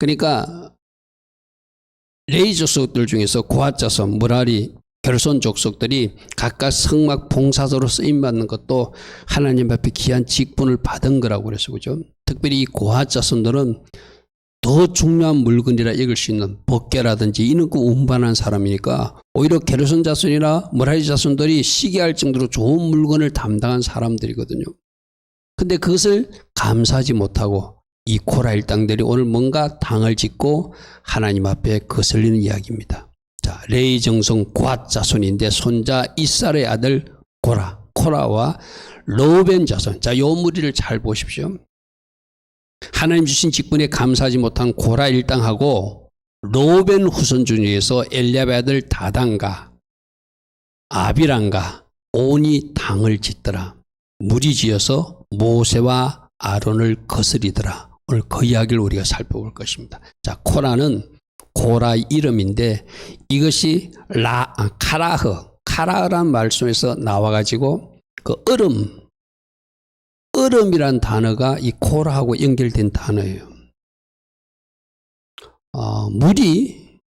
그러니까 레위 족속들 중에서 고핫 자손, 무라리, 게르손 족속들이 각각 성막 봉사자로 쓰임받는 것도 하나님 앞에 귀한 직분을 받은 거라고 그래서 그죠. 특별히 이 고핫 자손들은 더 중요한 물건이라 여길 수 있는 법궤라든지 이런 거 운반한 사람이니까 오히려 게르손 자손이나 무라리 자손들이 시기할 정도로 좋은 물건을 담당한 사람들이거든요. 근데 그것을 감사하지 못하고 이 코라 일당들이 오늘 뭔가 당을 짓고 하나님 앞에 거슬리는 이야기입니다. 자, 레위 정성 고핫 자손인데 손자 이살의 아들 코라와 르우벤 자손. 자, 요 무리를 잘 보십시오. 하나님 주신 직분에 감사하지 못한 고라 일당하고 르우벤 후손 중에서 엘리압의 아들 다단과 아비람과 온이 당을 짓더라. 무리지어서 모세와 아론을 거스리더라. 오늘 그 이야기를 우리가 살펴볼 것입니다. 자, 코라는 고라 이름인데 이것이 카라흐란 말씀에서 나와가지고 그 얼음이란 단어가 이 코라하고 연결된 단어예요. 물이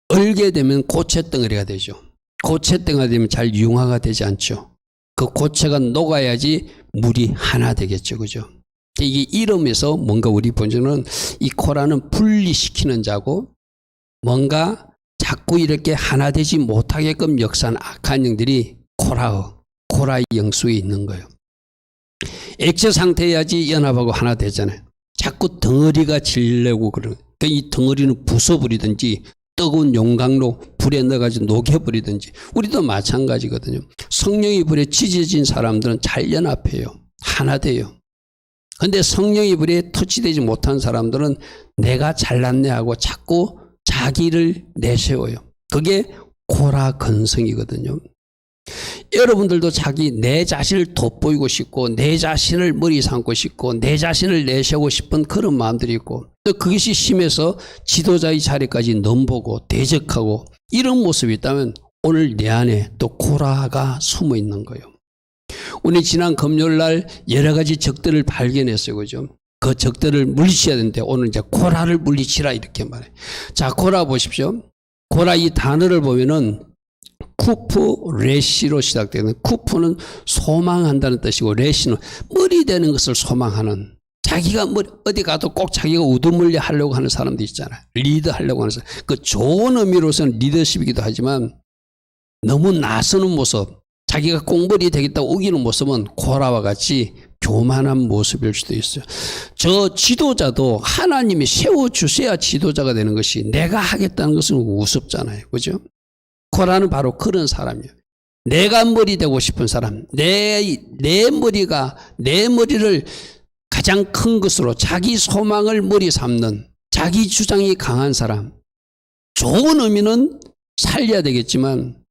얼게 되면 고체덩어리가 되죠. 고체덩어리가 되면 잘 융화가 되지 않죠. 그 고체가 녹아야지 물이 하나 되겠죠. 그죠? 이게 이름에서 뭔가 우리 본적은 이 코라는 분리시키는 자고 뭔가 자꾸 이렇게 하나 되지 못하게끔 역사한 악한 영들이 코라의 영속에 있는 거예요. 액체 상태여야지 연합하고 하나 되잖아요. 자꾸 덩어리가 질려고 그러는 거예요. 그러니까 이 덩어리는 부숴버리든지 뜨거운 용광로 불에 넣어가지고 녹여버리든지 우리도 마찬가지거든요. 성령의 불에 지져진 사람들은 잘 연합해요. 하나 돼요. 근데 성령의 불에 터치되지 못한 사람들은 내가 잘났네 하고 자꾸 자기를 내세워요. 그게 고라 근성이거든요. 여러분들도 내 자신을 돋보이고 싶고 내 자신을 머리 삼고 싶고 내 자신을 내세우고 싶은 그런 마음들이 있고 또 그것이 심해서 지도자의 자리까지 넘보고 대적하고 이런 모습이 있다면 오늘 내 안에 또 고라가 숨어 있는 거예요. 우리 지난 금요일날 여러 가지 적들을 발견했어요. 그죠? 그 적들을 물리쳐야 되는데 오늘 이제 고라를 물리치라 이렇게 말해요. 자, 고라 보십시오. 고라 이 단어를 보면은 쿠프 레시로 시작되는 쿠프는 소망한다는 뜻이고 레시는 머리 되는 것을 소망하는 자기가 어디 가도 꼭 자기가 우두머리 하려고 하는 사람도 있잖아요. 리더 하려고 하는 사람. 그 좋은 의미로서는 리더십이기도 하지만 너무 나서는 모습 자기가 꽁벌이 되겠다고 우기는 모습은 고라와 같이 교만한 모습일 수도 있어요. 저 지도자도 하나님이 세워주셔야 지도자가 되는 것이 내가 하겠다는 것은 우습잖아요. 그죠? 고라는 바로 그런 사람이에요. 내가 머리 되고 싶은 사람, 내 머리를 가장 큰 것으로 자기 소망을 머리 삼는 자기 주장이 강한 사람. 좋은 의미는 살려야 되겠지만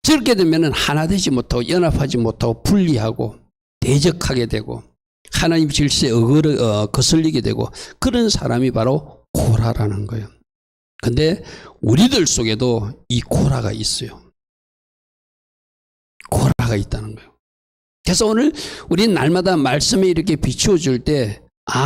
저렇게 되면 하나 되지 못하고 연합하지 못하고 분리하고 대적하게 되고 하나님 질서에 거슬리게 되고 그런 사람이 바로 고라라는 거예요. 근데 우리들 속에도 이 고라가 있어요. 고라가 있다는 거예요. 그래서 오늘 우리는 날마다 말씀에 이렇게 비추어줄 때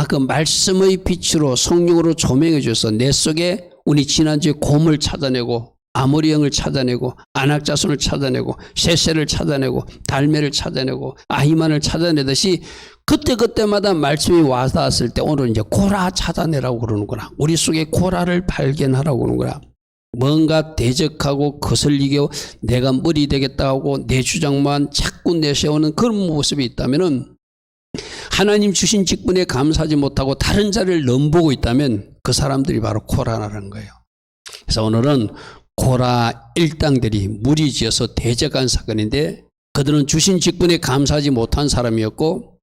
그 말씀의 빛으로 성령으로 조명해 줘서 내 속에 우리 지난주에 곰을 찾아내고 아모리 영을 찾아내고 안악자손을 찾아내고 셋세를 찾아내고 달메를 찾아내고 아히만을 찾아내듯이 그때마다 말씀이 와닿았을 때 오늘 이제 고라 찾아내라고 그러는구나. 우리 속에 고라를 발견하라고 그러는구나. 뭔가 대적하고 거슬리게 내가 머리 되겠다 하고 내 주장만 자꾸 내세우는 그런 모습이 있다면은 하나님 주신 직분에 감사하지 못하고 다른 자를 넘보고 있다면 그 사람들이 바로 고라라는 거예요. 그래서 오늘은 고라 일당들이 무리지어서 대적한 사건인데 그들은 주신 직분에 감사하지 못한 사람이었고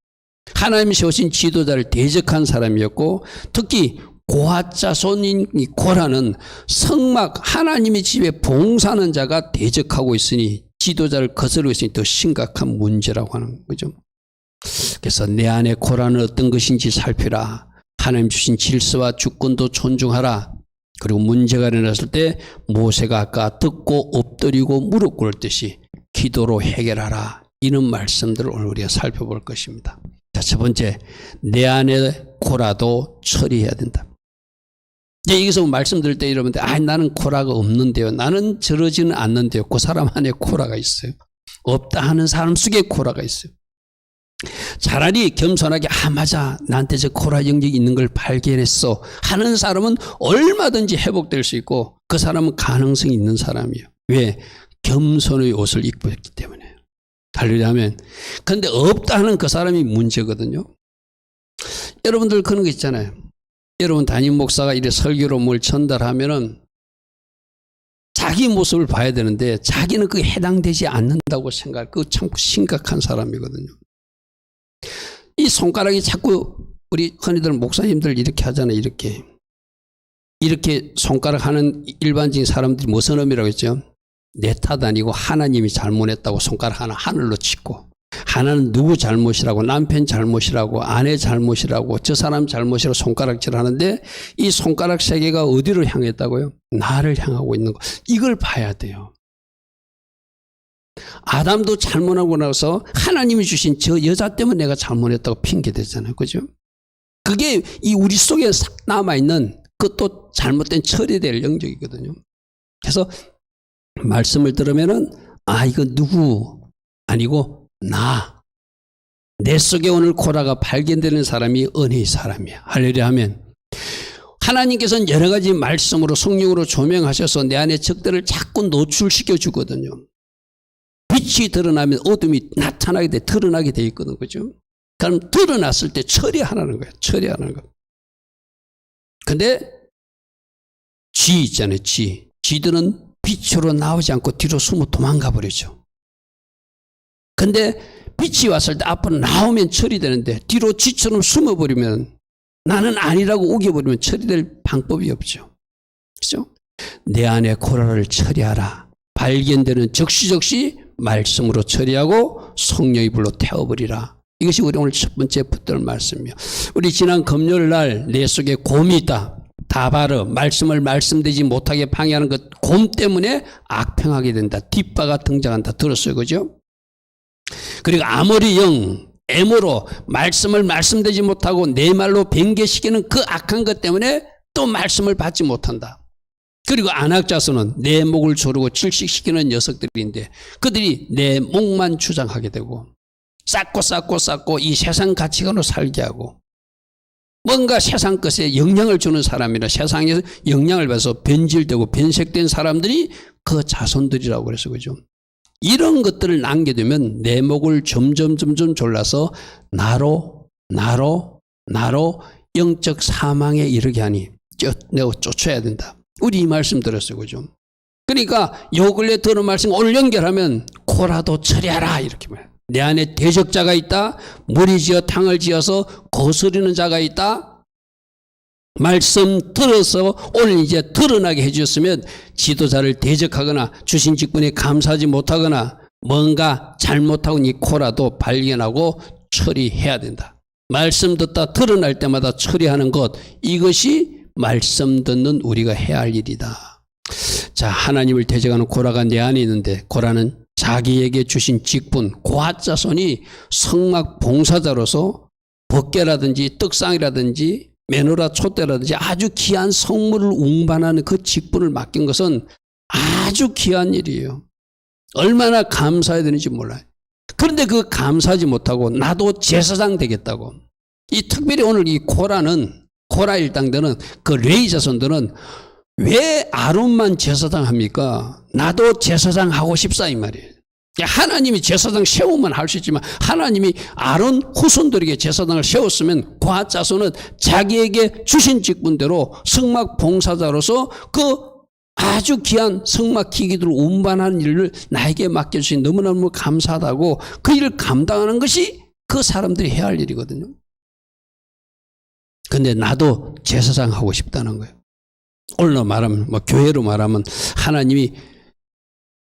하나님이 세우신 지도자를 대적한 사람이었고 특히 고핫 자손인 이 고라는 성막 하나님의 집에 봉사하는 자가 대적하고 있으니 지도자를 거스르고 있으니 더 심각한 문제라고 하는 거죠. 그래서 내 안에 고라는 어떤 것인지 살피라. 하나님 주신 질서와 주권도 존중하라. 그리고 문제가 일어났을 때 모세가 아까 듣고 엎드리고 무릎 꿇듯이 기도로 해결하라. 이런 말씀들을 오늘 우리가 살펴볼 것입니다. 자, 첫 번째, 내 안에 고라도 처리해야 된다. 여기서 말씀드릴 때 여러분들, 나는 코라가 없는데요. 나는 저러지는 않는데요. 그 사람 안에 코라가 있어요. 없다 하는 사람 속에 코라가 있어요. 차라리 겸손하게, 맞아, 나한테 저 코라 영역이 있는 걸 발견했어 하는 사람은 얼마든지 회복될 수 있고, 그 사람은 가능성이 있는 사람이에요. 왜? 겸손의 옷을 입고 있기 때문에. 할렐루야면. 그런데 없다 하는 그 사람이 문제거든요. 여러분들 그런 거 있잖아요. 여러분 담임 목사가 이래 설교로 뭘 전달하면은 자기 모습을 봐야 되는데 자기는 그게 해당되지 않는다고 생각할, 그거 참 심각한 사람이거든요. 이 손가락이 자꾸, 우리 흔히들 목사님들 이렇게 하잖아요. 이렇게 손가락 하는 일반적인 사람들이 무슨 의미라고 했죠? 내 탓 아니고 하나님이 잘못했다고 손가락 하나 하늘로 치고, 하나는 누구 잘못이라고, 남편 잘못이라고, 아내 잘못이라고, 저 사람 잘못이라고 손가락질 하는데, 이 손가락 세 개가 어디로 향했다고요? 나를 향하고 있는 거. 이걸 봐야 돼요. 아담도 잘못하고 나서 하나님이 주신 저 여자 때문에 내가 잘못했다고 핑계대잖아요. 그죠? 그게 이 우리 속에 남아있는 그 또 잘못된 처리될 영역이거든요. 그래서 말씀을 들으면은, 이거 누구 아니고 내 속에 오늘 코라가 발견되는 사람이 은혜의 사람이야. 할렐루야 하면, 하나님께서는 여러 가지 말씀으로 성령으로 조명하셔서 내 안에 적들을 자꾸 노출시켜 주거든요. 빛이 드러나면 어둠이 나타나게 돼, 드러나게 돼 있거든. 그죠? 그럼 드러났을 때 처리하라는 거예요. 처리하는 거. 근데 쥐 있잖아요. 쥐들은 빛으로 나오지 않고 뒤로 숨어 도망가 버리죠. 근데 빛이 왔을 때 앞으로 나오면 처리되는데 뒤로 쥐처럼 숨어버리면, 나는 아니라고 우겨버리면 처리될 방법이 없죠. 그죠? 내 안에 코라를 처리하라. 발견되는 적시적시 말씀으로 처리하고 성령의 불로 태워버리라. 이것이 우리 오늘 첫 번째 붙들 말씀이에요. 우리 지난 금요일 날 내 속에 곰이 있다. 다바르, 말씀을 말씀되지 못하게 방해하는 것, 곰 때문에 악평하게 된다. 뒷바가 등장한다. 들었어요. 그죠? 그리고 아모리 영, 애모로 말씀을 말씀되지 못하고 내 말로 변개시키는 그 악한 것 때문에 또 말씀을 받지 못한다. 그리고 안악자손은 내 목을 조르고 질식시키는 녀석들인데 그들이 내 목만 주장하게 되고 쌓고 이 세상 가치관으로 살게 하고, 뭔가 세상 것에 영향을 주는 사람이나 세상에서 영향을 받아서 변질되고 변색된 사람들이 그 자손들이라고 그래서, 그죠? 이런 것들을 남겨두면 내 목을 점점 졸라서 나로 영적 사망에 이르게 하니 내가 쫓아야 된다. 우리 이 말씀 들었어요. 그죠? 그러니까 요 근래 들은 말씀 오늘 연결하면 코라도 처리하라 이렇게 말해요. 내 안에 대적자가 있다. 물이 지어 탕을 지어서 거스르는 자가 있다. 말씀 들어서 오늘 이제 드러나게 해주셨으면 지도자를 대적하거나 주신 직분에 감사하지 못하거나 뭔가 잘못하고 이 코라도 발견하고 처리해야 된다. 말씀 듣다 드러날 때마다 처리하는 것, 이것이 말씀 듣는 우리가 해야 할 일이다. 자, 하나님을 대적하는 코라가 내 안에 있는데, 코라는 자기에게 주신 직분, 고아자손이 성막 봉사자로서 법궤라든지 떡상이라든지 메노라 촛대라든지 아주 귀한 성물을 운반하는 그 직분을 맡긴 것은 아주 귀한 일이에요. 얼마나 감사해야 되는지 몰라요. 그런데 그 감사하지 못하고 나도 제사장 되겠다고. 이 특별히 오늘 이 코라 일당들은, 그 레위 자손들은 왜 아론만 제사장 합니까? 나도 제사장 하고 싶사 이 말이에요. 하나님이 제사장 세우면 할 수 있지만 하나님이 아론 후손들에게 제사장을 세웠으면 고아자손은 자기에게 주신 직분대로 성막 봉사자로서 그 아주 귀한 성막 기기들을 운반하는 일을 나에게 맡겨주신 너무너무 감사하다고 그 일을 감당하는 것이 그 사람들이 해야 할 일이거든요. 근데 나도 제사장 하고 싶다는 거예요. 오늘로 말하면, 교회로 말하면 하나님이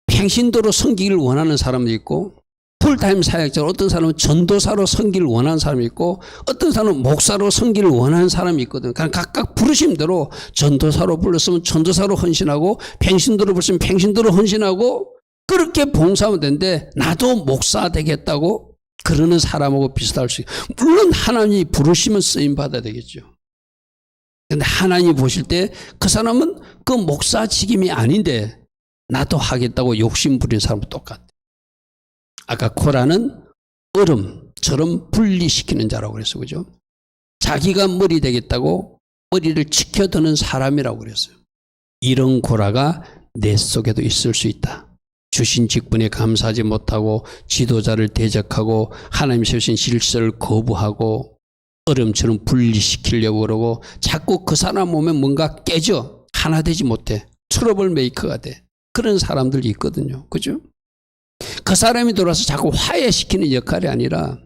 평신도로 섬기기를 원하는 사람도 있고, 풀타임 사역자로 어떤 사람은 전도사로 섬기기를 원하는 사람이 있고, 어떤 사람은 목사로 섬기기를 원하는 사람이 있거든요. 그러니까 각각 부르심대로 전도사로 불렀으면 전도사로 헌신하고, 평신도로 불렀으면 평신도로 헌신하고, 그렇게 봉사하면 되는데 나도 목사 되겠다고 그러는 사람하고 비슷할 수 있어요. 물론 하나님이 부르시면 쓰임 받아야 되겠죠. 근데 하나님이 보실 때 그 사람은 그 목사 직임이 아닌데 나도 하겠다고 욕심 부리는 사람은 똑같아. 아까 코라는 얼음처럼 분리시키는 자라고 그랬어요. 그죠? 자기가 머리 되겠다고 머리를 치켜드는 사람이라고 그랬어요. 이런 코라가 내 속에도 있을 수 있다. 주신 직분에 감사하지 못하고 지도자를 대적하고 하나님 세우신 질서를 거부하고 얼음처럼 분리시키려고 그러고 자꾸 그 사람 오면 뭔가 깨져. 하나 되지 못해. 트러블 메이커가 돼. 그런 사람들이 있거든요. 그죠? 그 사람이 돌아서 자꾸 화해시키는 역할이 아니라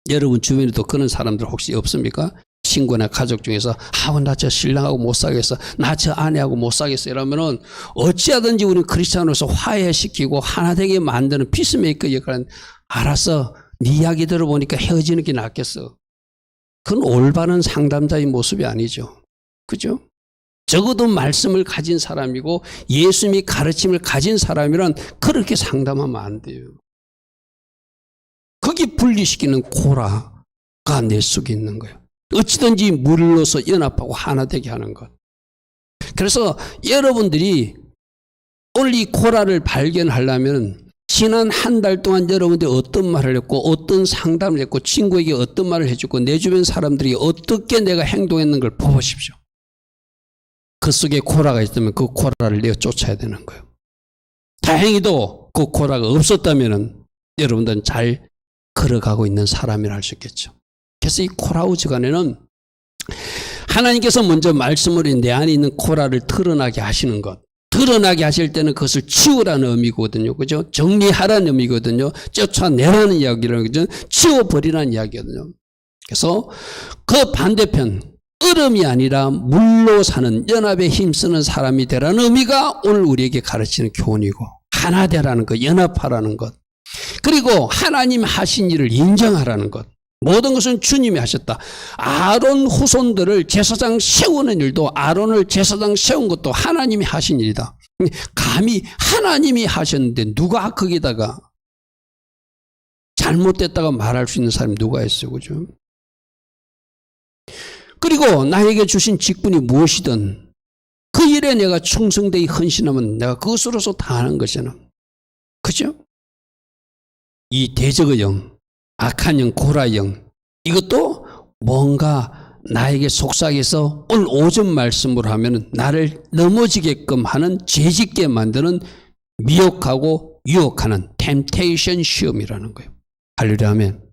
여러분 주변에도 그런 사람들 혹시 없습니까? 친구나 가족 중에서 나 저 신랑하고 못 살겠어. 나 저 아내하고 못 살겠어. 이러면은 어찌하든지 우리 크리스찬으로서 화해시키고 하나 되게 만드는 피스메이커 역할은 알았어. 네 이야기 들어보니까 헤어지는 게 낫겠어. 그건 올바른 상담자의 모습이 아니죠. 그죠? 적어도 말씀을 가진 사람이고 예수님이 가르침을 가진 사람이란 그렇게 상담하면 안 돼요. 거기 분리시키는 코라가 내 속에 있는 거예요. 어찌든지 물로서 연합하고 하나 되게 하는 것. 그래서 여러분들이 오늘 이 코라를 발견하려면 지난 한 달 동안 여러분들이 어떤 말을 했고 어떤 상담을 했고 친구에게 어떤 말을 해주고 내 주변 사람들이 어떻게 내가 행동했는 걸 보십시오. 그 속에 코라가 있다면 그 코라를 내가 쫓아야 되는 거예요. 다행히도 그 코라가 없었다면 여러분들은 잘 걸어가고 있는 사람이라 할 수 있겠죠. 그래서 이 코라우즈간에는 하나님께서 먼저 말씀으로 내 안에 있는 코라를 드러나게 하시는 것. 드러나게 하실 때는 그것을 치우라는 의미거든요. 그죠? 정리하라는 의미거든요. 쫓아내라는 이야기거든요. 치워버리라는 이야기거든요. 그래서 그 반대편, 얼음이 아니라 물로 사는 연합에 힘쓰는 사람이 되라는 의미가 오늘 우리에게 가르치는 교훈이고, 하나 되라는 것, 연합하라는 것. 그리고 하나님 하신 일을 인정하라는 것. 모든 것은 주님이 하셨다. 아론 후손들을 제사장 세우는 일도 아론을 제사장 세운 것도 하나님이 하신 일이다. 감히 하나님이 하셨는데 누가 거기다가 잘못됐다가 말할 수 있는 사람이 누가 있어요. 그죠? 그리고 나에게 주신 직분이 무엇이든 그 일에 내가 충성되이 헌신하면 내가 그것으로서 다 하는 거잖아. 그죠? 이 대적의 영, 악한 영, 고라 영, 이것도 뭔가 나에게 속삭여서 오늘 오전 말씀으로 하면 나를 넘어지게끔 하는 죄짓게 만드는 미혹하고 유혹하는 템테이션 시험이라는 거예요. 할렐루야 하면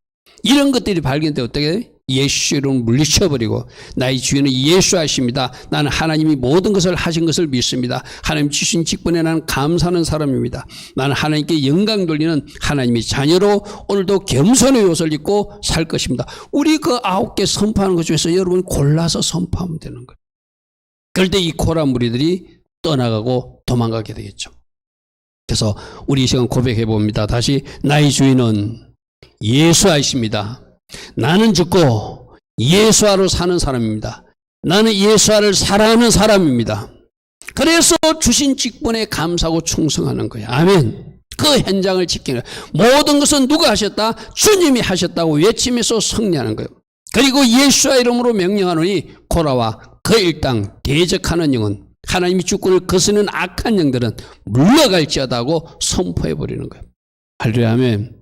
이런 것들이 발견돼 어떻게 돼? 예수로 물리쳐버리고 나의 주인은 예수하십니다. 나는 하나님이 모든 것을 하신 것을 믿습니다. 하나님 주신 직분에 나는 감사하는 사람입니다. 나는 하나님께 영광 돌리는 하나님의 자녀로 오늘도 겸손의 옷을 입고 살 것입니다. 우리 그 9개 선포하는 것 중에서 여러분 골라서 선포하면 되는 거예요. 그럴 때 이 코라 무리들이 떠나가고 도망가게 되겠죠. 그래서 우리 이 시간 고백해 봅니다. 다시 나의 주인은 예수하십니다. 나는 죽고 예수아로 사는 사람입니다. 나는 예수아를 사랑하는 사람입니다. 그래서 주신 직분에 감사하고 충성하는 거예요. 아멘. 그 현장을 지키는 모든 것은 누가 하셨다? 주님이 하셨다고 외치면서 승리하는 거예요. 그리고 예수아 이름으로 명령하노니 코라와 그 일당 대적하는 영은 하나님이 주권을 거스르는 악한 영들은 물러갈지어다 하고 선포해버리는 거예요. 할렐루야 아멘.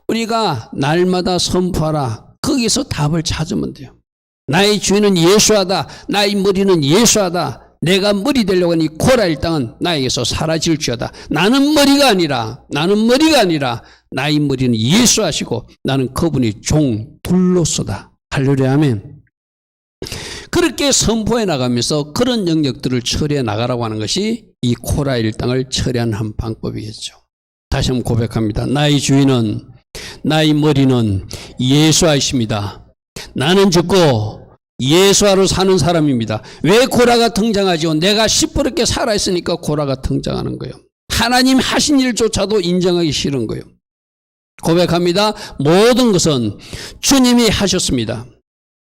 우리가 날마다 선포하라. 거기서 답을 찾으면 돼요. 나의 주인은 예수하다. 나의 머리는 예수하다. 내가 머리 되려고 하는 이 코라 일당은 나에게서 사라질지어다. 나는 머리가 아니라 나의 머리는 예수하시고 나는 그분이 종 둘로서다. 할렐루야 아멘. 그렇게 선포해 나가면서 그런 영역들을 처리해 나가라고 하는 것이 이 코라 일당을 처리하는 한 방법이겠죠. 다시 한번 고백합니다. 나의 주인은 나의 머리는 예수아이십니다. 나는 죽고 예수아로 사는 사람입니다. 왜 고라가 등장하죠? 내가 시퍼렇게 살아있으니까 고라가 등장하는 거예요. 하나님 하신 일조차도 인정하기 싫은 거예요. 고백합니다. 모든 것은 주님이 하셨습니다.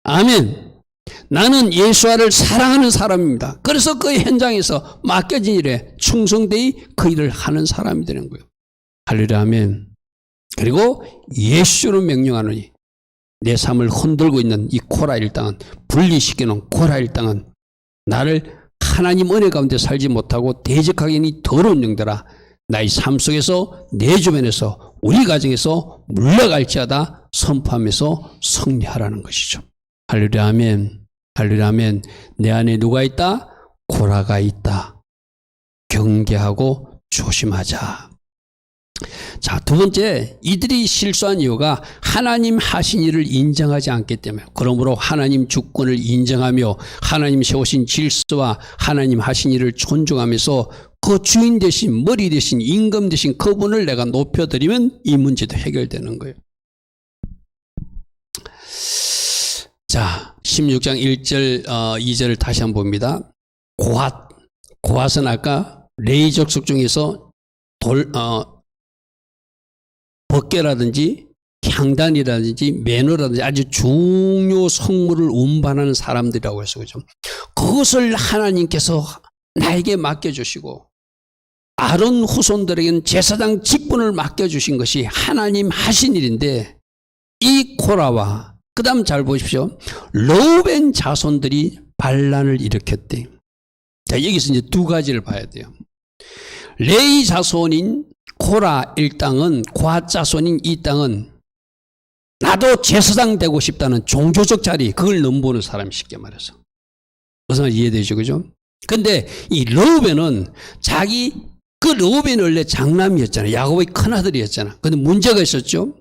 아멘. 나는 예수아를 사랑하는 사람입니다. 그래서 그 현장에서 맡겨진 일에 충성되이 그 일을 하는 사람이 되는 거예요. 할렐루야 아멘. 그리고 예수로 명령하노니 내 삶을 흔들고 있는 이 코라 일당은 분리시키는 고라 일당은 나를 하나님 은혜 가운데 살지 못하고 대적하기니 더러운 영들아 나의 삶 속에서 내 주변에서 우리 가정에서 물러갈지어다 선포하면서 승리하라는 것이죠. 할렐루야 아멘. 할렐루야 아멘. 내 안에 누가 있다? 고라가 있다. 경계하고 조심하자. 자, 두 번째, 이들이 실수한 이유가 하나님 하신 일을 인정하지 않기 때문에, 그러므로 하나님 주권을 인정하며 하나님 세우신 질서와 하나님 하신 일을 존중하면서 그 주인 대신, 머리 대신, 임금 대신 그분을 내가 높여드리면 이 문제도 해결되는 거예요. 자, 16장 1절, 2절을 다시 한번 봅니다. 고핫은 아까 레위 족속 중에서 법궤라든지 향단이라든지 매너라든지 아주 중요 성물을 운반하는 사람들이라고 해서 그죠. 그것을 하나님께서 나에게 맡겨주시고 아론 후손들에게는 제사장 직분을 맡겨주신 것이 하나님 하신 일인데 이 코라와 그 다음 잘 보십시오. 르우벤 자손들이 반란을 일으켰대. 자, 여기서 이제 두 가지를 봐야 돼요. 레위 자손인 코라 일당은 고핫 자손인 이 땅은 나도 제사장 되고 싶다는 종교적 자리 그걸 넘보는 사람이 쉽게 말해서 무슨 말 이해되죠, 그죠? 근데 이 르우벤은 그 르우벤은 원래 장남이었잖아요. 야곱의 큰아들이었잖아. 근데 문제가 있었죠.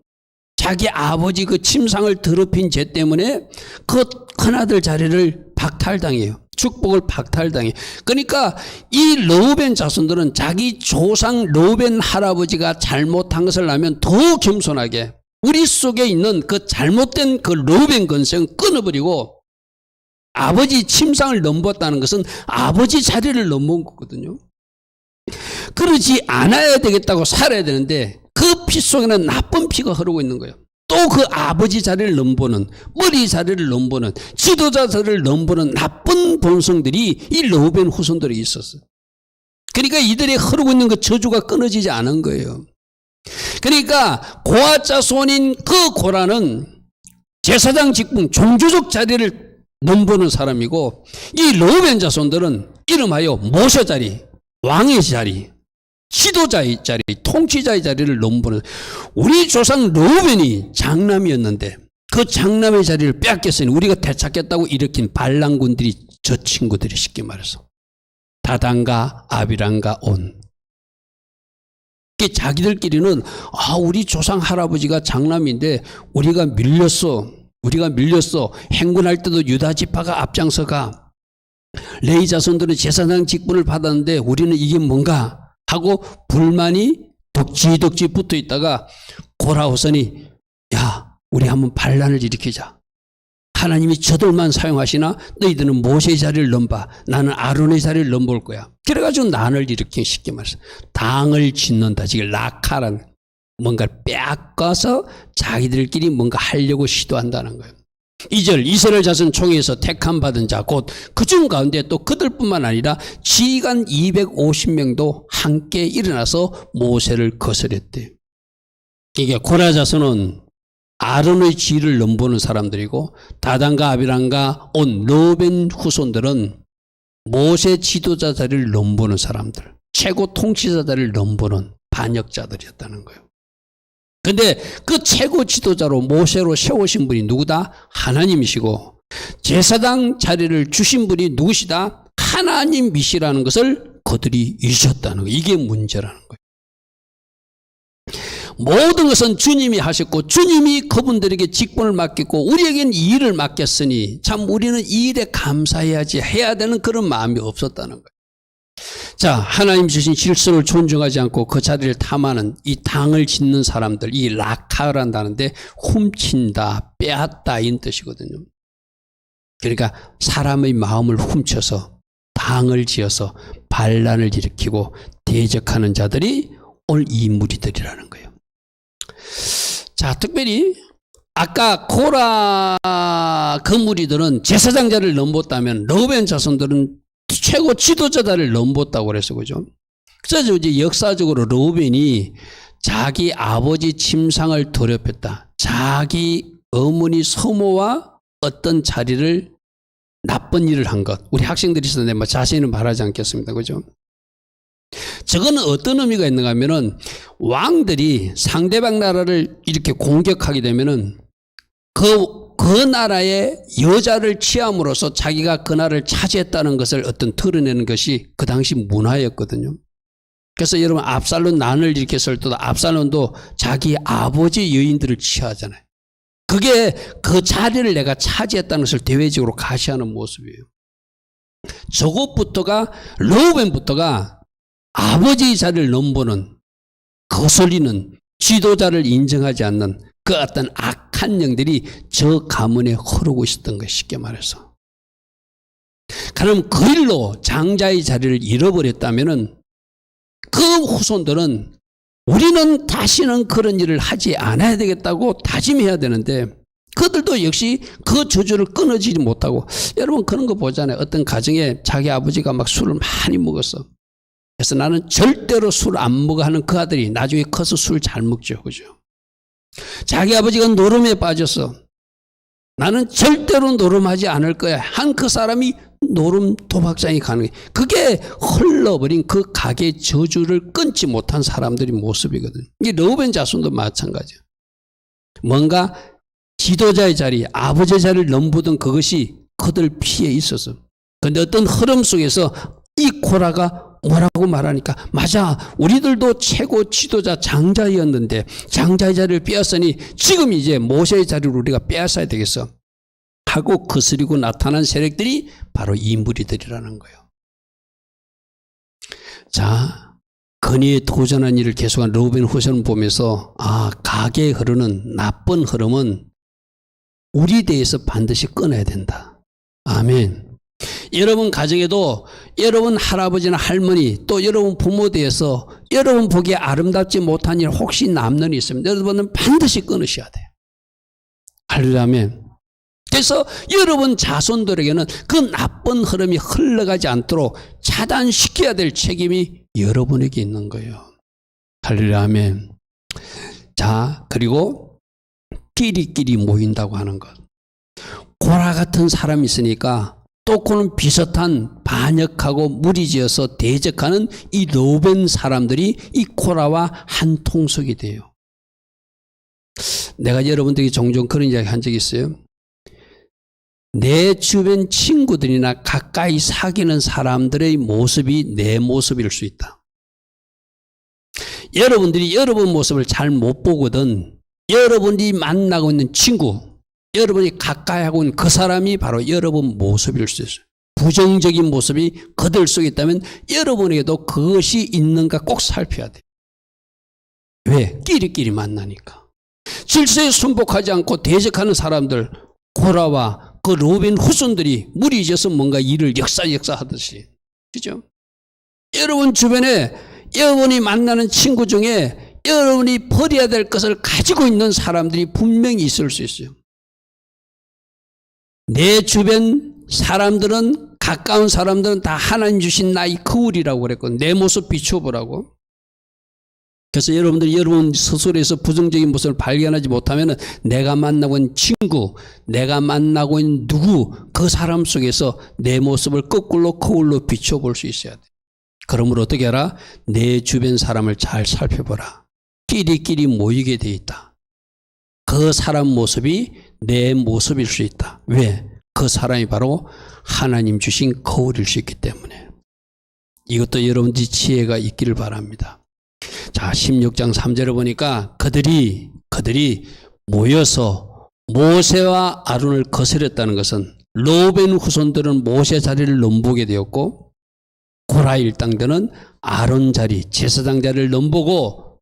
자기 아버지 그 침상을 더럽힌 죄 때문에 그 큰아들 자리를 박탈당해요. 축복을 박탈당해. 그러니까 이 르우벤 자손들은 자기 조상 르우벤 할아버지가 잘못한 것을 알면 더 겸손하게 우리 속에 있는 그 잘못된 그 르우벤 건성을 끊어버리고 아버지 침상을 넘봤다는 것은 아버지 자리를 넘은 거거든요. 그러지 않아야 되겠다고 살아야 되는데 그 피 속에는 나쁜 피가 흐르고 있는 거예요. 또 그 아버지 자리를 넘보는 머리 자리를 넘보는 지도자 자리를 넘보는 나쁜 본성들이 이 르우벤 후손들에 있었어요. 그러니까 이들이 흐르고 있는 그 저주가 끊어지지 않은 거예요. 그러니까 고핫 자손인 그 고라는 제사장 직분 종교적 자리를 넘보는 사람이고 이 르우벤 자손들은 이름하여 모세 자리, 왕의 자리, 지도자의 자리, 통치자의 자리를 넘보는 우리 조상 르우벤이 장남이었는데 그 장남의 자리를 빼앗겼으니 우리가 되찾겠다고 일으킨 반란군들이 저 친구들이 쉽게 말해서 다단과 아비람과 온. 자기들끼리는 우리 조상 할아버지가 장남인데 우리가 밀렸어. 행군할 때도 유다 지파가 앞장서가 레위 자손들은 제사장 직분을 받았는데 우리는 이게 뭔가 하고 불만이 덕지덕지 붙어 있다가 고라 후손이 야 우리 한번 반란을 일으키자. 하나님이 저들만 사용하시나 너희들은 모세의 자리를 넘봐. 나는 아론의 자리를 넘볼 거야. 그래가지고 난을 일으킨 쉽게 말해서 당을 짓는다. 지금 라카란 뭔가를 빼앗가서 자기들끼리 뭔가 하려고 시도한다는 거예요. 2절 이스라엘 자손 총회에서 택함 받은 자 곧 그중 가운데 또 그들뿐만 아니라 지휘관 250명도 함께 일어나서 모세를 거스렸대. 이게 고라 자손은 아론의 지위를 넘보는 사람들이고 다단과 아비람과 온 르우벤 후손들은 모세 지도자 자리를 넘보는 사람들, 최고 통치자 자리를 넘보는 반역자들이었다는 거예요. 근데 그 최고 지도자로 모세로 세우신 분이 누구다? 하나님이시고 제사장 자리를 주신 분이 누구시다? 하나님이시라는 것을 그들이 잊었다는 거예요. 이게 문제라는 거예요. 모든 것은 주님이 하셨고 주님이 그분들에게 직분을 맡겼고 우리에겐 이 일을 맡겼으니 참 우리는 이 일에 감사해야지 해야 되는 그런 마음이 없었다는 거예요. 자, 하나님 주신 질서를 존중하지 않고 그 자리를 탐하는 이 당을 짓는 사람들, 이 라카란다는데 훔친다, 빼앗다 이런 뜻이거든요. 그러니까 사람의 마음을 훔쳐서 당을 지어서 반란을 일으키고 대적하는 자들이 오늘 이 무리들이라는 거예요. 자, 특별히 아까 고라 그 무리들은 제사장 자리를 넘봤다면 르우벤 자손들은 최고 지도자들을 넘봤다고 그래서 그죠. 그래서 이제 역사적으로 르우벤이 자기 아버지 침상을 더럽혔다. 자기 어머니 서모와 어떤 자리를 나쁜 일을 한 것. 우리 학생들이 있었는데 뭐 자세히는 말하지 않겠습니다. 그죠? 저거는 어떤 의미가 있는가 하면은 왕들이 상대방 나라를 이렇게 공격하게 되면은 그 나라의 여자를 취함으로써 자기가 그 나라를 차지했다는 것을 어떤 드러내는 것이 그 당시 문화였거든요. 그래서 여러분 압살론 난을 일으켰을 때도 압살론도 자기 아버지 여인들을 취하잖아요. 그게 그 자리를 내가 차지했다는 것을 대외적으로 가시하는 모습이에요. 저것부터가 르우벤부터가 아버지의 자리를 넘보는 거슬리는 지도자를 인정하지 않는 그 어떤 악한 영들이 저 가문에 흐르고 있었던 것 쉽게 말해서. 그럼 그 일로 장자의 자리를 잃어버렸다면은 그 후손들은 우리는 다시는 그런 일을 하지 않아야 되겠다고 다짐해야 되는데 그들도 역시 그 저주를 끊어지지 못하고 여러분 그런 거 보잖아요. 어떤 가정에 자기 아버지가 막 술을 많이 먹었어. 그래서 나는 절대로 술 안 먹어 하는 그 아들이 나중에 커서 술 잘 먹죠. 그죠? 자기 아버지가 노름에 빠졌어. 나는 절대로 노름하지 않을 거야. 한 그 사람이 노름 도박장이 가는 거예요. 그게 흘러버린 그 가게의 저주를 끊지 못한 사람들의 모습이거든요. 이게 르우벤 자손도 마찬가지야. 뭔가 지도자의 자리, 아버지의 자리를 넘보던 그것이 그들 피에 있어서. 그런데 어떤 흐름 속에서 이 코라가 뭐라고 말하니까 맞아 우리들도 최고 지도자 장자였는데 장자의 자리를 빼앗으니 지금 이제 모세의 자리를 우리가 빼앗아야 되겠어 하고 거스리고 나타난 세력들이 바로 이 무리들이라는 거예요. 자, 건의에 도전한 일을 계속한 르우벤 후손을 보면서 가게에 흐르는 나쁜 흐름은 우리 대해서 반드시 끊어야 된다. 아멘. 여러분 가정에도 여러분 할아버지나 할머니 또 여러분 부모 대해서 여러분 보기에 아름답지 못한 일 혹시 남는 일 있으면 여러분은 반드시 끊으셔야 돼요. 할렐루야. 그래서 여러분 자손들에게는 그 나쁜 흐름이 흘러가지 않도록 차단시켜야 될 책임이 여러분에게 있는 거예요. 할렐루야. 자, 그리고 끼리끼리 모인다고 하는 것. 고라 같은 사람이 있으니까 또 그는 비슷한 반역하고 무리지어서 대적하는 이 르우벤 사람들이 이 코라와 한 통속이 돼요. 내가 여러분들에게 종종 그런 이야기 한 적이 있어요. 내 주변 친구들이나 가까이 사귀는 사람들의 모습이 내 모습일 수 있다. 여러분들이 여러분 모습을 잘 못 보거든 여러분이 만나고 있는 친구 여러분이 가까이 하고 있는 그 사람이 바로 여러분 모습일 수 있어요. 부정적인 모습이 그들 속에 있다면 여러분에게도 그것이 있는가 꼭 살펴야 돼요. 왜? 끼리끼리 만나니까. 질서에 순복하지 않고 대적하는 사람들 고라와 그 르우벤 후손들이 무리지어서 뭔가 일을 역사하듯이. 그죠? 여러분 주변에 여러분이 만나는 친구 중에 여러분이 버려야 될 것을 가지고 있는 사람들이 분명히 있을 수 있어요. 내 주변 사람들은 가까운 사람들은 다 하나님 주신 나의 거울이라고 그랬고 내 모습 비춰보라고. 그래서 여러분들이 여러분 스스로에서 부정적인 모습을 발견하지 못하면 내가 만나고 있는 친구 내가 만나고 있는 누구 그 사람 속에서 내 모습을 거꾸로 거울로 비춰볼 수 있어야 돼. 그러므로 어떻게 하라? 내 주변 사람을 잘 살펴보라. 끼리끼리 모이게 돼 있다. 그 사람 모습이 내 모습일 수 있다. 왜? 그 사람이 바로 하나님 주신 거울일 수 있기 때문에. 이것도 여러분들이 지혜가 있기를 바랍니다. 자, 16장 3절을 보니까 그들이 모여서 모세와 아론을 거스렸다는 것은 르우벤 후손들은 모세 자리를 넘보게 되었고 고라 일당들은 아론 자리, 제사장 자리를 넘보고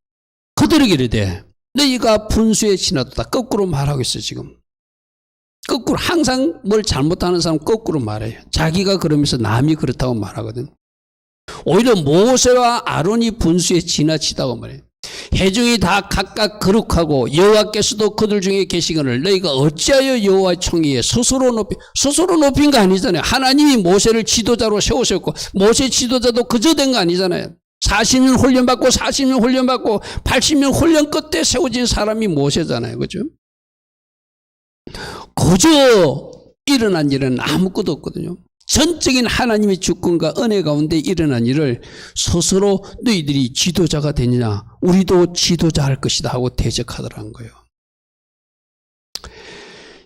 그들에게 이르되 너희가 분수에 지나도다. 거꾸로 말하고 있어요 지금. 거꾸로 항상 뭘 잘못하는 사람 거꾸로 말해요. 자기가 그러면서 남이 그렇다고 말하거든. 오히려 모세와 아론이 분수에 지나치다고 말해요. 회중이 다 각각 거룩하고 여호와께서도 그들 중에 계시거늘 너희가 어찌하여 여호와의 총위에 스스로 높인 거 아니잖아요. 하나님이 모세를 지도자로 세우셨고 모세 지도자도 그저 된 거 아니잖아요. 40년 훈련받고 40년 훈련받고 80년 훈련 끝에 세워진 사람이 모세잖아요. 그죠? 그저 일어난 일은 아무것도 없거든요. 전적인 하나님의 주권과 은혜 가운데 일어난 일을 스스로 너희들이 지도자가 되느냐, 우리도 지도자 할 것이다 하고 대적하더라는 거예요.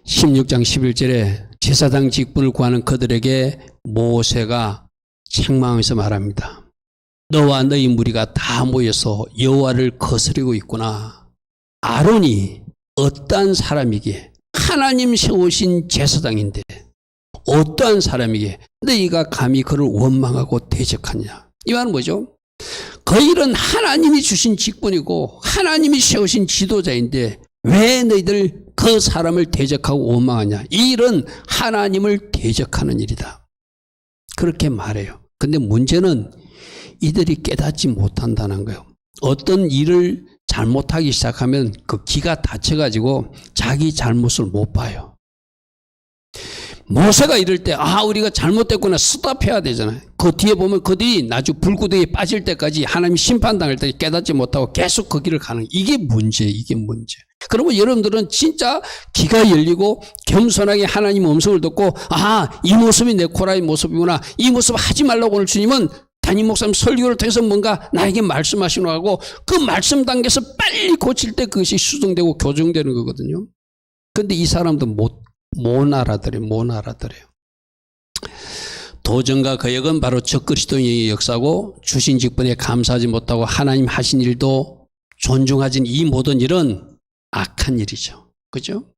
16장 11절에 제사장 직분을 구하는 그들에게 모세가 책망하면서 말합니다. 너와 너희 무리가 다 모여서 여호와를 거스르고 있구나. 아론이 어떠한 사람이기에, 하나님 세우신 제사장인데 어떠한 사람이기에 너희가 감히 그를 원망하고 대적하냐. 이 말은 뭐죠? 그 일은 하나님이 주신 직분이고 하나님이 세우신 지도자인데 왜 너희들 그 사람을 대적하고 원망하냐. 이 일은 하나님을 대적하는 일이다. 그렇게 말해요. 근데 문제는 이들이 깨닫지 못한다는 거예요. 어떤 일을 잘못하기 시작하면 그 기가 다쳐가지고 자기 잘못을 못 봐요. 모세가 이럴 때 우리가 잘못됐구나 스탑해야 되잖아요. 그 뒤에 보면 그들이 나중 불구덩이에 빠질 때까지 하나님 심판당할 때 깨닫지 못하고 계속 그 길을 가는, 이게 문제예요. 이게 문제. 그러면 여러분들은 진짜 귀가 열리고 겸손하게 하나님 음성을 듣고 이 모습이 내 코라의 모습이구나, 이 모습 하지 말라고 오늘 주님은 담임 목사님 설교를 통해서 뭔가 나에게 말씀하시는 거고, 그 말씀 단계에서 빨리 고칠 때 그것이 수정되고 교정되는 거거든요. 근데 이 사람도 못 알아들어요. 도전과 거역은 바로 적그리스도의 역사고, 주신 직분에 감사하지 못하고 하나님 하신 일도 존중하진 이 모든 일은 악한 일이죠. 그죠?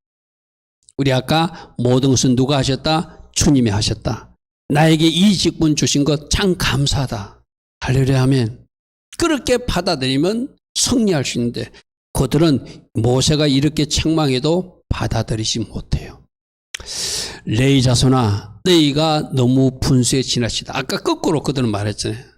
우리 아까 모든 것은 누가 하셨다? 주님이 하셨다. 나에게 이 직분 주신 것 참 감사하다. 할렐루야 하면 그렇게 받아들이면 승리할 수 있는데, 그들은 모세가 이렇게 책망해도 받아들이지 못해요. 레위 자손아, 너희가 너무 분수에 지나치다. 아까 거꾸로 그들은 말했잖아요.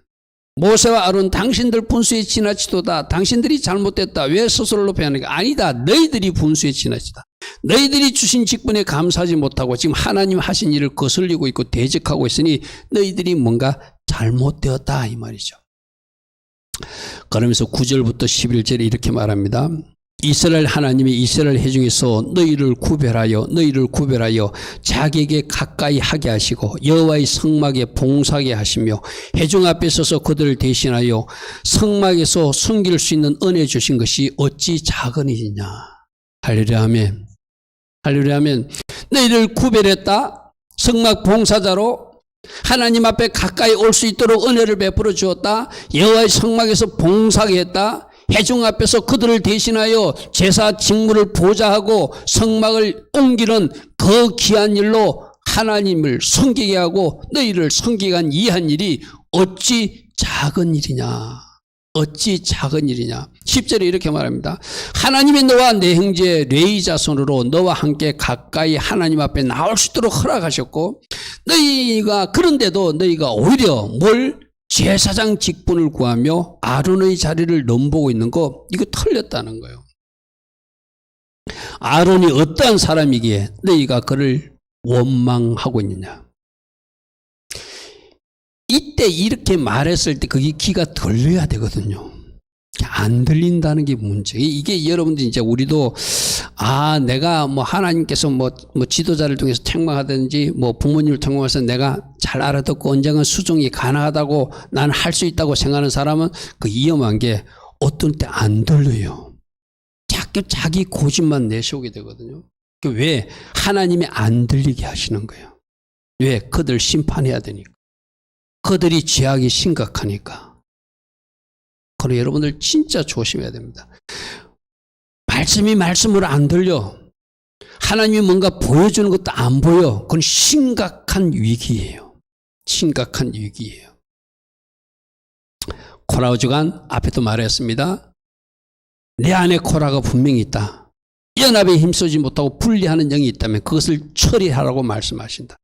모세와 아론, 당신들 분수에 지나치도다. 당신들이 잘못됐다. 왜 스스로를 높여하는가? 아니다. 너희들이 분수에 지나치다. 너희들이 주신 직분에 감사하지 못하고 지금 하나님 하신 일을 거슬리고 있고 대적하고 있으니 너희들이 뭔가 잘못되었다, 이 말이죠. 그러면서 9절부터 11절에 이렇게 말합니다. 이스라엘 하나님이 이스라엘 회중에서 너희를 구별하여 자기에게 가까이 하게 하시고 여호와의 성막에 봉사하게 하시며 회중 앞에 서서 그들을 대신하여 성막에서 섬길 수 있는 은혜 주신 것이 어찌 작은 일이냐. 할렐루야 아멘. 할렐루야 아멘. 너희를 구별했다. 성막 봉사자로 하나님 앞에 가까이 올 수 있도록 은혜를 베풀어 주었다. 여호와의 성막에서 봉사하게 했다. 회중 앞에서 그들을 대신하여 제사 직무를 보좌하고 성막을 옮기는 그 귀한 일로 하나님을 섬기게 하고 너희를 섬기게 한 이 한 일이 어찌 작은 일이냐. 어찌 작은 일이냐. 10절에 이렇게 말합니다. 하나님이 너와 내 형제 레위 자손으로 너와 함께 가까이 하나님 앞에 나올 수 있도록 허락하셨고, 그런데도 너희가 오히려 뭘 제사장 직분을 구하며 아론의 자리를 넘보고 있는 거, 이거 틀렸다는 거예요. 아론이 어떠한 사람이기에 너희가 그를 원망하고 있느냐. 이때 이렇게 말했을 때 그게 귀가 들려야 되거든요. 안 들린다는 게 문제. 이게 여러분들 이제 우리도 내가 하나님께서 지도자를 통해서 책망하든지 부모님을 통해서 내가 잘 알아듣고 언젠가 수정이 가능하다고 나는 할 수 있다고 생각하는 사람은 그 위험한 게 어떤 때 안 들려요. 자기 고집만 내세우게 되거든요. 왜? 하나님이 안 들리게 하시는 거예요. 왜? 그들 심판해야 되니까. 그들이 죄악이 심각하니까. 그러나 여러분들 진짜 조심해야 됩니다. 말씀이 말씀으로 안 들려. 하나님이 뭔가 보여주는 것도 안 보여. 그건 심각한 위기예요. 심각한 위기예요. 코라 우주간 앞에도 말했습니다. 내 안에 코라가 분명히 있다. 연합에 힘쓰지 못하고 분리하는 영이 있다면 그것을 처리하라고 말씀하신다.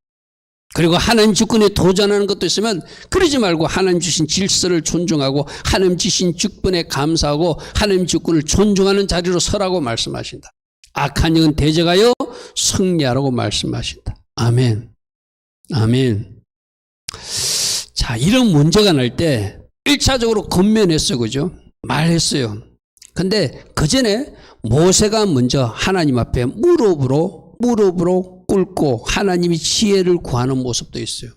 그리고 하나님 주권에 도전하는 것도 있으면 그러지 말고 하나님 주신 질서를 존중하고 하나님 주신 주권에 감사하고 하나님 주권을 존중하는 자리로 서라고 말씀하신다. 악한 영은 대적하여 승리하라고 말씀하신다. 아멘. 아멘. 자, 이런 문제가 날 때 1차적으로 건면했어요. 그죠? 말했어요. 근데 그 전에 모세가 먼저 하나님 앞에 무릎으로 꿇고 하나님이 지혜를 구하는 모습도 있어요.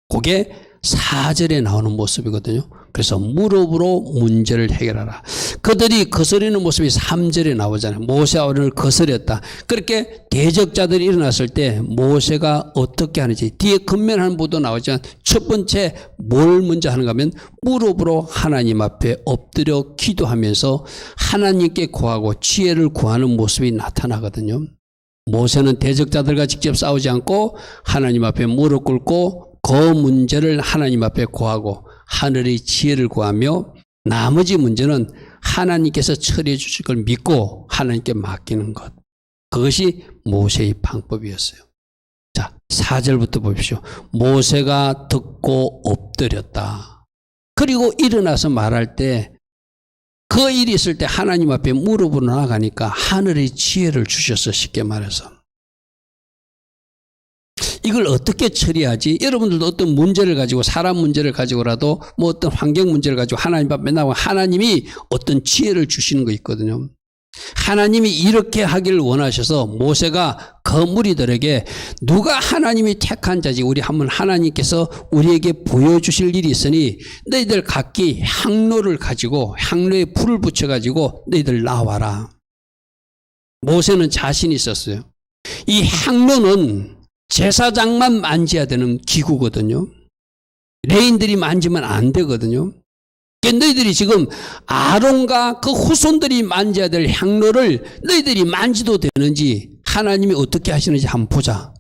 그게 4절에 나오는 모습이거든요. 그래서 무릎으로 문제를 해결하라. 그들이 거스리는 모습이 3절에 나오잖아요. 모세와 아론을 거스렸다. 그렇게 대적자들이 일어났을 때 모세가 어떻게 하는지 뒤에 근면한 부도 나오지만 첫 번째 뭘 먼저 하는가 하면 무릎으로 하나님 앞에 엎드려 기도하면서 하나님께 구하고 지혜를 구하는 모습이 나타나거든요. 모세는 대적자들과 직접 싸우지 않고 하나님 앞에 무릎 꿇고 그 문제를 하나님 앞에 구하고 하늘의 지혜를 구하며 나머지 문제는 하나님께서 처리해 주실 걸 믿고 하나님께 맡기는 것. 그것이 모세의 방법이었어요. 자, 4절부터 보십시오. 모세가 듣고 엎드렸다. 그리고 일어나서 말할 때 그 일이 있을 때 하나님 앞에 무릎으로 나가니까 하늘의 지혜를 주셔서 쉽게 말해서 이걸 어떻게 처리하지? 여러분들도 어떤 문제를 가지고 사람 문제를 가지고라도 뭐 어떤 환경 문제를 가지고 하나님 앞에 나오고 하나님이 어떤 지혜를 주시는 거 있거든요. 하나님이 이렇게 하기를 원하셔서 모세가 그 무리들에게 누가 하나님이 택한 자지 우리 한번 하나님께서 우리에게 보여주실 일이 있으니 너희들 각기 향로를 가지고 향로에 불을 붙여가지고 너희들 나와라. 모세는 자신이 있었어요. 이 향로는 제사장만 만져야 되는 기구거든요. 레인들이 만지면 안 되거든요. 그러니까 너희들이 지금 아론과 그 후손들이 만져야 될 향로를 너희들이 만지도 되는지 하나님이 어떻게 하시는지 한번 보자.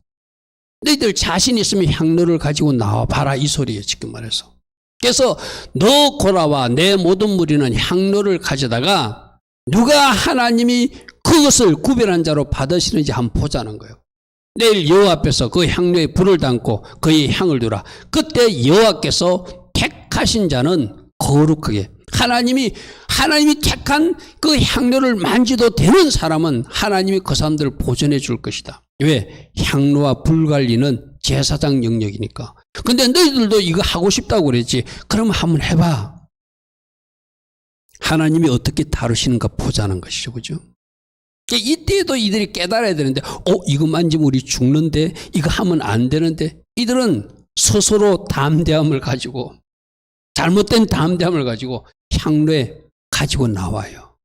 너희들 자신 있으면 향로를 가지고 나와 봐라 이 소리예요 지금 말해서. 그래서 너 고라와 내 모든 무리는 향로를 가져다가 누가 하나님이 그것을 구별한 자로 받으시는지 한번 보자는 거예요. 내일 여호와 앞에서 그 향로에 불을 담고 그의 향을 두라. 그때 여호와께서 택하신 자는 거룩하게 하나님이 택한 그 향로를 만지도 되는 사람은 하나님이 그 사람들을 보존해 줄 것이다. 왜? 향로와 불 관리는 제사장 영역이니까. 근데 너희들도 이거 하고 싶다고 그랬지. 그러면 한번 해봐. 하나님이 어떻게 다루시는가 보자는 것이죠. 그죠? 이때에도 이들이 깨달아야 되는데 이거 만지면 우리 죽는데 이거 하면 안 되는데 이들은 스스로 담대함을 가지고 잘못된 담대함을 가지고 향로에 가지고 나와요.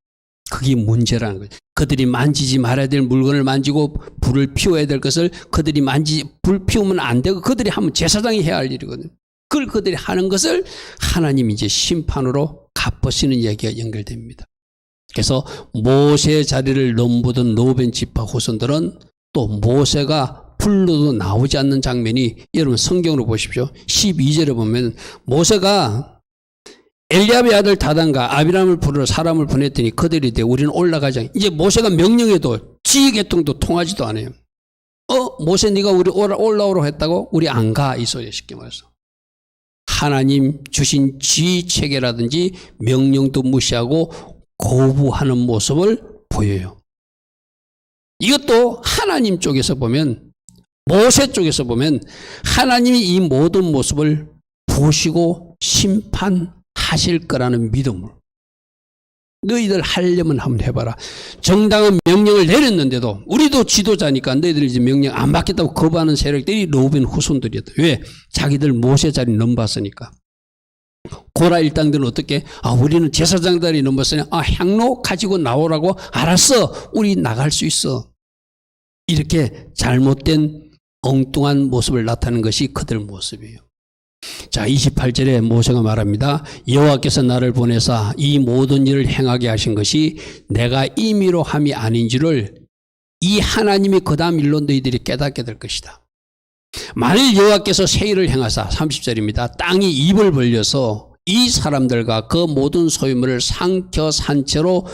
그게 문제라는 거죠. 그들이 만지지 말아야 될 물건을 만지고 불을 피워야 될 것을 그들이 불 피우면 안 되고 그들이 하면 제사장이 해야 할 일이거든요. 그걸 그들이 하는 것을 하나님이 이제 심판으로 갚으시는 이야기가 연결됩니다. 그래서 모세의 자리를 넘보던 로벤 지파 후손들은 또 모세가 불로도 나오지 않는 장면이 여러분 성경으로 보십시오. 12절에 보면 모세가 엘리압의 아들 다단과 아비람을 부르러 사람을 보냈더니 그들이 우리는 올라가자. 이제 모세가 명령해도 지휘계통도 통하지도 않아요. 모세 네가 우리 올라오라고 했다고? 우리 안 가. 이 소리에 쉽게 말해서. 하나님 주신 지휘체계라든지 명령도 무시하고 거부하는 모습을 보여요. 이것도 하나님 쪽에서 보면 모세 쪽에서 보면 하나님이 이 모든 모습을 보시고 심판하실 거라는 믿음을 너희들 하려면 한번 해봐라. 정당한 명령을 내렸는데도 우리도 지도자니까 너희들 이제 명령 안 받겠다고 거부하는 세력들이 로벤 후손들이었다. 왜? 자기들 모세 자리 넘봤으니까. 고라 일당들은 어떻게? 우리는 제사장들이 넘었으니 향로 가지고 나오라고? 알았어. 우리 나갈 수 있어. 이렇게 잘못된 엉뚱한 모습을 나타내는 것이 그들 모습이에요. 자, 28절에 모세가 말합니다. 여호와께서 나를 보내사 이 모든 일을 행하게 하신 것이 내가 임의로 함이 아닌 줄을 이 하나님이 그 다음 일로 너희들이 깨닫게 될 것이다. 만일 여호와께서 새 일을 행하사 30절입니다. 땅이 입을 벌려서 이 사람들과 그 모든 소유물을 삼켜 산채로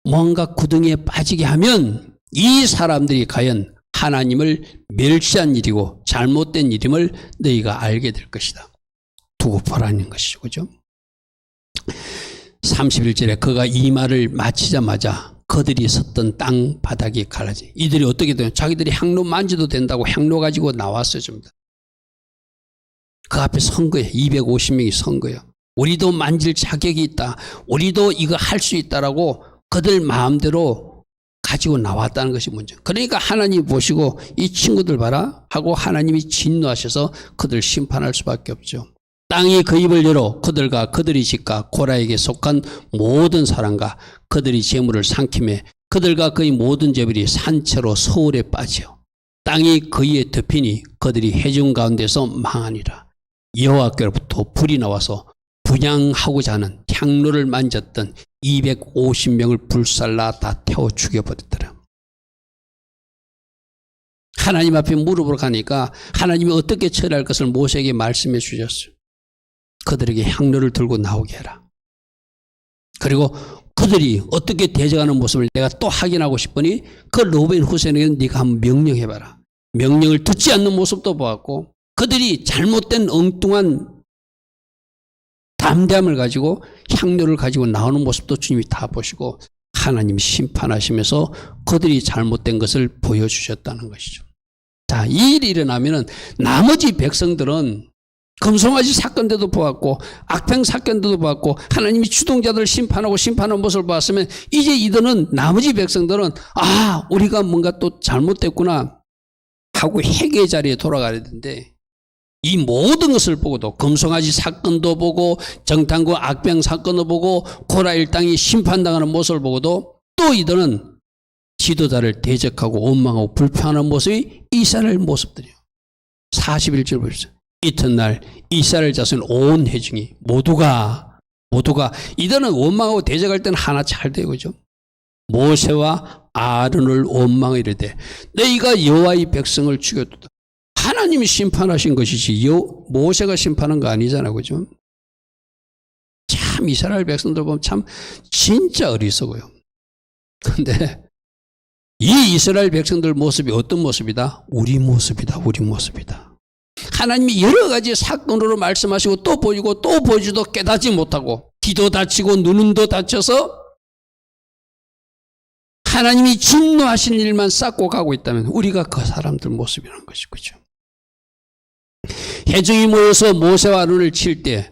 뭔가 구덩이에 빠지게 하면 이 사람들이 과연 하나님을 멸시한 일이고 잘못된 일임을 너희가 알게 될 것이다. 두고 보라는 것이죠. 그죠? 31절에 그가 이 말을 마치자마자 그들이 섰던 땅 바닥이 갈라지. 이들이 어떻게 되냐? 자기들이 향로 만져도 된다고 향로 가지고 나왔어요. 그 앞에 선 거예요. 250명이 선 거예요. 우리도 만질 자격이 있다. 우리도 이거 할 수 있다라고 그들 마음대로 가지고 나왔다는 것이 문제. 그러니까 하나님 보시고 이 친구들 봐라 하고 하나님이 진노하셔서 그들 심판할 수밖에 없죠. 땅이 그 입을 열어 그들과 그들의 집과 고라에게 속한 모든 사람과 그들의 재물을 삼키매 그들과 그의 모든 재물이 산채로 서울에 빠지어 땅이 그이에 덮이니 그들이 해중 가운데서 망하니라. 여호와께로부터 불이 나와서 분향하고자 하는 향로를 만졌던 250명을 불살라 다 태워 죽여버렸더라. 하나님 앞에 무릎으로 가니까 하나님이 어떻게 처리할 것을 모세에게 말씀해 주셨어요. 그들에게 향로를 들고 나오게 해라. 그리고 그들이 어떻게 대적하는 모습을 내가 또 확인하고 싶으니 그 로벤 후세에게 네가 한번 명령해봐라. 명령을 듣지 않는 모습도 보았고 그들이 잘못된 엉뚱한 담대함을 가지고 향료를 가지고 나오는 모습도 주님이 다 보시고 하나님이 심판하시면서 그들이 잘못된 것을 보여주셨다는 것이죠. 자, 이 일이 일어나면은 나머지 백성들은 금송아지 사건들도 보았고 악평 사건들도 보았고 하나님이 주동자들을 심판하고 심판하는 모습을 보았으면 이제 이들은 나머지 백성들은 아 우리가 뭔가 또 잘못됐구나 하고 회개의 자리에 돌아가야 되는데 이 모든 것을 보고도 금송아지 사건도 보고 정탐구 악병 사건도 보고 고라 일당이 심판당하는 모습을 보고도 또 이들은 지도자를 대적하고 원망하고 불평하는 모습이 이스라엘 모습들이에요. 41절 보십시오. 이튿날 이스라엘 자손 온 회중이 모두가 이들은 원망하고 대적할 때는 하나 잘 돼요. 그죠? 모세와 아론을 원망하여 이르되 너희가 여호와의 백성을 죽였도다. 하나님이 심판하신 것이지 모세가 심판한 거 아니잖아. 그죠? 참 이스라엘 백성들 보면 참 진짜 어리석어요. 근데 이 이스라엘 백성들 모습이 어떤 모습이다? 우리 모습이다. 우리 모습이다. 하나님이 여러 가지 사건으로 말씀하시고 또 보이고 또 보여주도 깨닫지 못하고 귀도 다치고 눈도 다쳐서 하나님이 진노하시는 일만 쌓고 가고 있다면 우리가 그 사람들 모습이라는 것이죠. 회중이 모여서 모세와 아론을 칠 때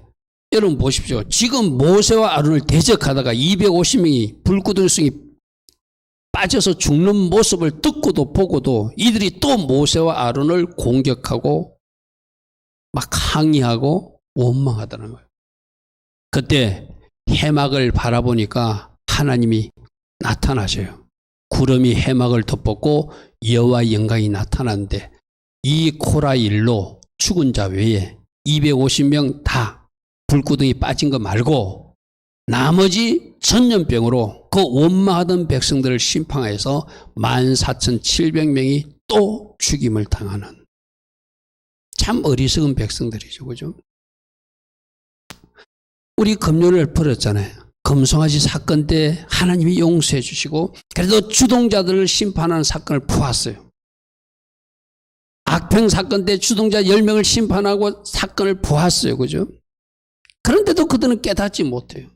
여러분 보십시오. 지금 모세와 아론을 대적하다가 250명이 불구덩이 빠져서 죽는 모습을 듣고도 보고도 이들이 또 모세와 아론을 공격하고 막 항의하고 원망하다는 거예요. 그때 해막을 바라보니까 하나님이 나타나셔요. 구름이 해막을 덮었고 여호와의 영광이 나타났는데 이 코라 일로 죽은 자 외에 250명 다 불구덩이 빠진 거 말고 나머지 전염병으로 그 원망하던 백성들을 심판해서 14,700명이 또 죽임을 당하는 참 어리석은 백성들이죠. 그죠? 우리 금요일을 벌였잖아요. 금송아지 사건 때 하나님이 용서해 주시고 그래도 주동자들을 심판하는 사건을 보았어요. 악평 사건 때 주동자 10명을 심판하고 사건을 보았어요. 그죠? 그런데도 그들은 깨닫지 못해요.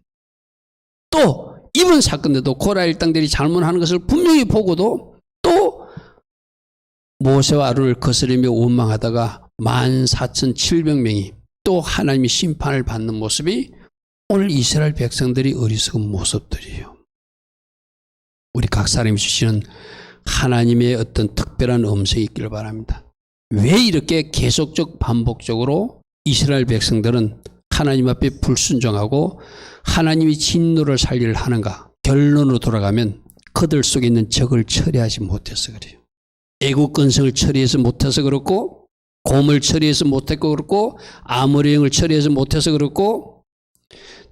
또 이번 사건 때도 고라 일당들이 잘못하는 것을 분명히 보고도 또 모세와 아론을 거스르며 원망하다가 14,700명이 또 하나님이 심판을 받는 모습이 오늘 이스라엘 백성들이 어리석은 모습들이에요. 우리 각 사람이 주시는 하나님의 어떤 특별한 음성이 있기를 바랍니다. 왜 이렇게 계속적 반복적으로 이스라엘 백성들은 하나님 앞에 불순종하고 하나님이 진노를 살리를 하는가? 결론으로 돌아가면 그들 속에 있는 적을 처리하지 못해서 그래요. 애국 근성을 처리해서 못해서 그렇고 곰을 처리해서 못했고 그렇고 아모리형을 처리해서 못해서 그렇고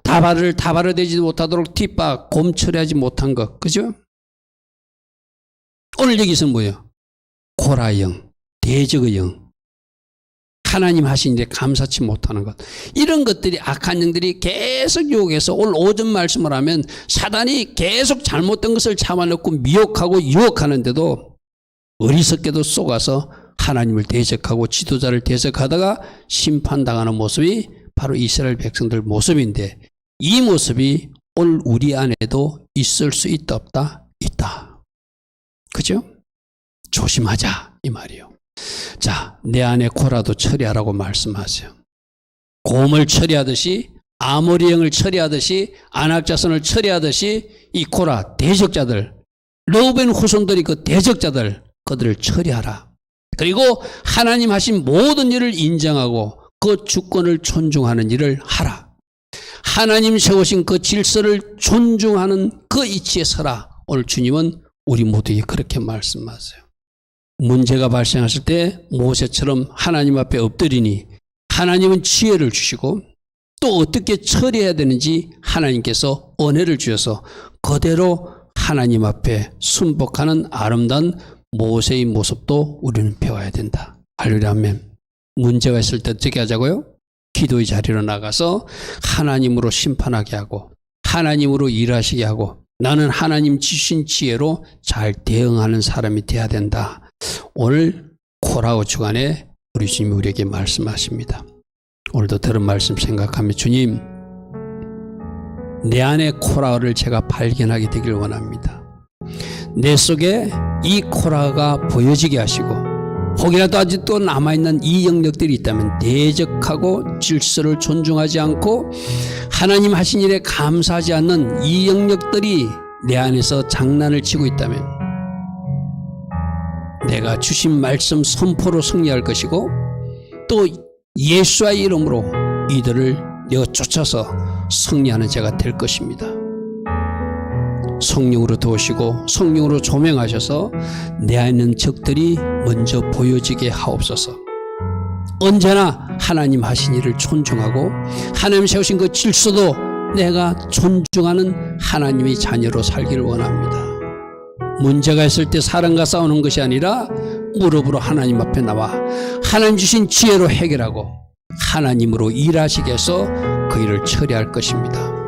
다발을 대지 못하도록 뒷바 곰 처리하지 못한 것. 그죠? 오늘 여기서는 뭐예요? 고라형, 대적의 영. 하나님 하신 일에 감사치 못하는 것. 이런 것들이 악한 영들이 계속 유혹해서 오늘 오전 말씀을 하면 사단이 계속 잘못된 것을 잡아놓고 미혹하고 유혹하는데도 어리석게도 속아서 하나님을 대적하고 지도자를 대적하다가 심판당하는 모습이 바로 이스라엘 백성들 모습인데 이 모습이 오늘 우리 안에도 있을 수 있다 없다? 있다. 그죠? 조심하자 이 말이에요. 자, 내 안에 코라도 처리하라고 말씀하세요. 곰을 처리하듯이 아모리형을 처리하듯이 안악자손을 처리하듯이 이 코라 대적자들 르우벤 후손들이 그 대적자들 그들을 처리하라. 그리고 하나님 하신 모든 일을 인정하고 그 주권을 존중하는 일을 하라. 하나님 세우신 그 질서를 존중하는 그 이치에 서라. 오늘 주님은 우리 모두에게 그렇게 말씀하세요. 문제가 발생했을 때 모세처럼 하나님 앞에 엎드리니 하나님은 지혜를 주시고 또 어떻게 처리해야 되는지 하나님께서 은혜를 주셔서 그대로 하나님 앞에 순복하는 아름다운 모세의 모습도 우리는 배워야 된다. 할렐루야 아멘. 문제가 있을 때 어떻게 하자고요? 기도의 자리로 나가서 하나님으로 심판하게 하고 하나님으로 일하시게 하고 나는 하나님 주신 지혜로 잘 대응하는 사람이 돼야 된다. 오늘 코라오 주간에 우리 주님이 우리에게 말씀하십니다. 오늘도 들은 말씀 생각하며 주님 내 안에 코라오를 제가 발견하게 되길 원합니다. 내 속에 이 코라오가 보여지게 하시고 혹이라도 아직도 남아있는 이 영역들이 있다면 대적하고 질서를 존중하지 않고 하나님 하신 일에 감사하지 않는 이 영역들이 내 안에서 장난을 치고 있다면 내가 주신 말씀 선포로 승리할 것이고 또 예수의 이름으로 이들을 내어 쫓아서 승리하는 자가 될 것입니다. 성령으로 도우시고 성령으로 조명하셔서 내 안에 있는 적들이 먼저 보여지게 하옵소서. 언제나 하나님 하신 일을 존중하고 하나님 세우신 그 질서도 내가 존중하는 하나님의 자녀로 살기를 원합니다. 문제가 있을 때 사람과 싸우는 것이 아니라 무릎으로 하나님 앞에 나와 하나님 주신 지혜로 해결하고 하나님으로 일하시게 해서 그 일을 처리할 것입니다.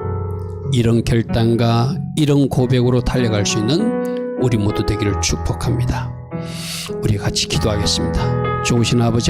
이런 결단과 이런 고백으로 달려갈 수 있는 우리 모두 되기를 축복합니다. 우리 같이 기도하겠습니다. 좋으신 아버지 하나님